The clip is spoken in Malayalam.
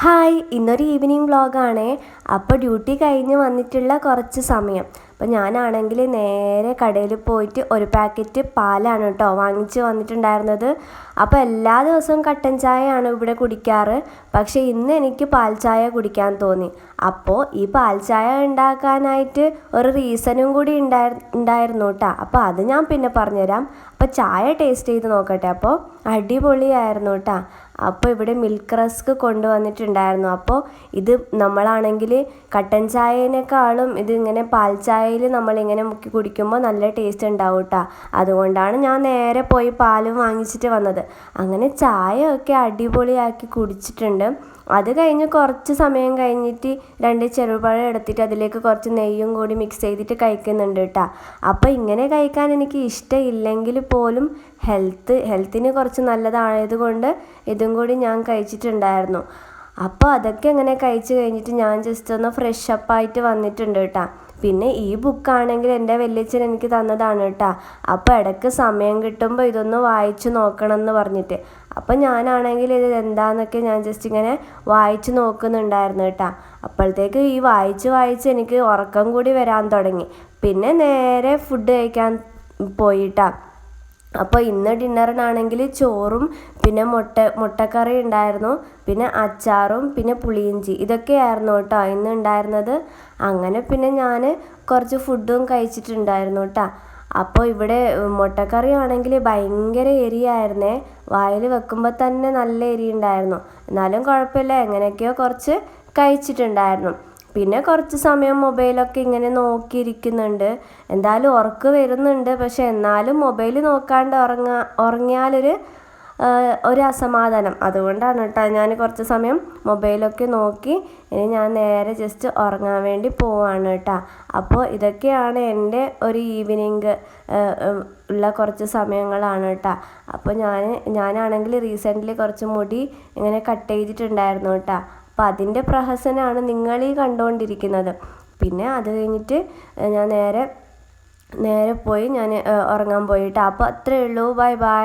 ഹായ്, ഇന്നൊരു ഈവനിങ് വ്ളോഗാണേ. അപ്പോൾ ഡ്യൂട്ടി കഴിഞ്ഞ് വന്നിട്ടുള്ള കുറച്ച് സമയം. അപ്പോൾ ഞാനാണെങ്കിൽ നേരെ കടയിൽ പോയിട്ട് ഒരു പാക്കറ്റ് പാലാണ് കേട്ടോ വാങ്ങിച്ച് വന്നിട്ടുണ്ടായിരുന്നത്. അപ്പോൾ എല്ലാ ദിവസവും കട്ടൻ ചായയാണ് ഇവിടെ കുടിക്കാറ്. പക്ഷേ ഇന്ന് എനിക്ക് പാൽ ചായ കുടിക്കാൻ തോന്നി. അപ്പോൾ ഈ പാൽ ചായ ഉണ്ടാക്കാനായിട്ട് ഒരു റീസണും കൂടി ഉണ്ടായിരുന്നു കേട്ടോ. അപ്പോൾ അത് ഞാൻ പിന്നെ പറഞ്ഞുതരാം. അപ്പോൾ ചായ ടേസ്റ്റ് ചെയ്ത് നോക്കട്ടെ. അപ്പോൾ അടിപൊളിയായിരുന്നു കേട്ടോ. അപ്പോൾ ഇവിടെ മിൽക്ക് റസ്ക് കൊണ്ടുവന്നിട്ടുണ്ടായിരുന്നു. അപ്പോൾ ഇത് നമ്മളാണെങ്കിൽ കട്ടൻ ചായയേക്കാളും ഇതിങ്ങനെ പാൽ ചായയിൽ നമ്മളിങ്ങനെ മുക്കി കുടിക്കുമ്പോൾ നല്ല ടേസ്റ്റ് ഉണ്ടാവും കേട്ടോ. അതുകൊണ്ടാണ് ഞാൻ നേരെ പോയി പാലും വാങ്ങിച്ചിട്ട് വന്നത്. അങ്ങനെ ചായയൊക്കെ അടിപൊളിയാക്കി കുടിച്ചിട്ടുണ്ട്. അത് കഴിഞ്ഞ് കുറച്ച് സമയം കഴിഞ്ഞിട്ട് 2 ചെറുപഴം എടുത്തിട്ട് അതിലേക്ക് കുറച്ച് നെയ്യും കൂടി മിക്സ് ചെയ്തിട്ട് കഴിക്കുന്നുണ്ട് കേട്ടോ. അപ്പോൾ ഇങ്ങനെ കഴിക്കാൻ എനിക്ക് ഇഷ്ടമില്ലെങ്കിൽ പോലും ഹെൽത്തിന് കുറച്ച് നല്ലതായതുകൊണ്ട് ഇതും കൂടി ഞാൻ കഴിച്ചിട്ടുണ്ടായിരുന്നു. അപ്പോൾ അതൊക്കെ ഇങ്ങനെ കഴിച്ച് കഴിഞ്ഞിട്ട് ഞാൻ ജസ്റ്റ് ഒന്ന് ഫ്രഷ് അപ്പായിട്ട് വന്നിട്ടുണ്ട് കേട്ടോ. പിന്നെ ഈ ബുക്കാണെങ്കിൽ എൻ്റെ വല്യച്ഛൻ എനിക്ക് തന്നതാണ് കേട്ടോ. അപ്പോൾ ഇടയ്ക്ക് സമയം കിട്ടുമ്പോൾ ഇതൊന്ന് വായിച്ച് നോക്കണം എന്ന് പറഞ്ഞിട്ട്. അപ്പോൾ ഞാനാണെങ്കിൽ ഇത് എന്താണെന്നൊക്കെ ഞാൻ ജസ്റ്റ് ഇങ്ങനെ വായിച്ച് നോക്കുന്നുണ്ടായിരുന്നു കേട്ടോ. അപ്പോഴത്തേക്ക് ഈ വായിച്ച് എനിക്ക് ഉറക്കം കൂടി വരാൻ തുടങ്ങി. പിന്നെ നേരെ ഫുഡ് കഴിക്കാൻ പോയിട്ടാ. അപ്പോൾ ഇന്ന് ഡിന്നറിനാണെങ്കിൽ ചോറും പിന്നെ മുട്ടക്കറി ഉണ്ടായിരുന്നു, പിന്നെ അച്ചാറും പിന്നെ പുളിയിഞ്ചി, ഇതൊക്കെയായിരുന്നു കേട്ടോ ഇന്ന് ഉണ്ടായിരുന്നത്. അങ്ങനെ പിന്നെ ഞാൻ കുറച്ച് ഫുഡും കഴിച്ചിട്ടുണ്ടായിരുന്നു കേട്ടോ. അപ്പോൾ ഇവിടെ മുട്ടക്കറി ആണെങ്കിൽ ഭയങ്കര എരിയായിരുന്നേ. വായിൽ വെക്കുമ്പോൾ തന്നെ നല്ല എരി ഉണ്ടായിരുന്നു. എന്നാലും കുഴപ്പമില്ല, എങ്ങനെയൊക്കെയോ കുറച്ച് കഴിച്ചിട്ടുണ്ടായിരുന്നു. പിന്നെ കുറച്ച് സമയം മൊബൈലൊക്കെ ഇങ്ങനെ നോക്കിയിരിക്കുന്നുണ്ട്. എന്തായാലും ഉറക്കം വരുന്നുണ്ട്. പക്ഷെ എന്നാലും മൊബൈൽ നോക്കാണ്ട് ഉറങ്ങിയാലൊരു അസമാധാനം. അതുകൊണ്ടാണ് കേട്ടോ ഞാൻ കുറച്ച് സമയം മൊബൈലൊക്കെ നോക്കി. ഇനി ഞാൻ നേരെ ജസ്റ്റ് ഉറങ്ങാൻ വേണ്ടി പോവാണ് കേട്ടോ. അപ്പോൾ ഇതൊക്കെയാണ് എൻ്റെ ഒരു ഈവനിങ് ഉള്ള കുറച്ച് സമയങ്ങളാണ് കേട്ടോ. അപ്പോൾ ഞാനാണെങ്കിൽ റീസെൻ്റ്ലി കുറച്ച് മുടി ഇങ്ങനെ കട്ട് ചെയ്തിട്ടുണ്ടായിരുന്നു കേട്ടോ. അപ്പോൾ അതിൻ്റെ പ്രഹസനമാണ് നിങ്ങളീ കണ്ടുകൊണ്ടിരിക്കുന്നത്. പിന്നെ അത് കഴിഞ്ഞിട്ട് ഞാൻ നേരെ പോയി ഞാൻ ഉറങ്ങാൻ പോയിട്ടോ. അപ്പോൾ അത്രയേ ഉള്ളൂ. Bye bye.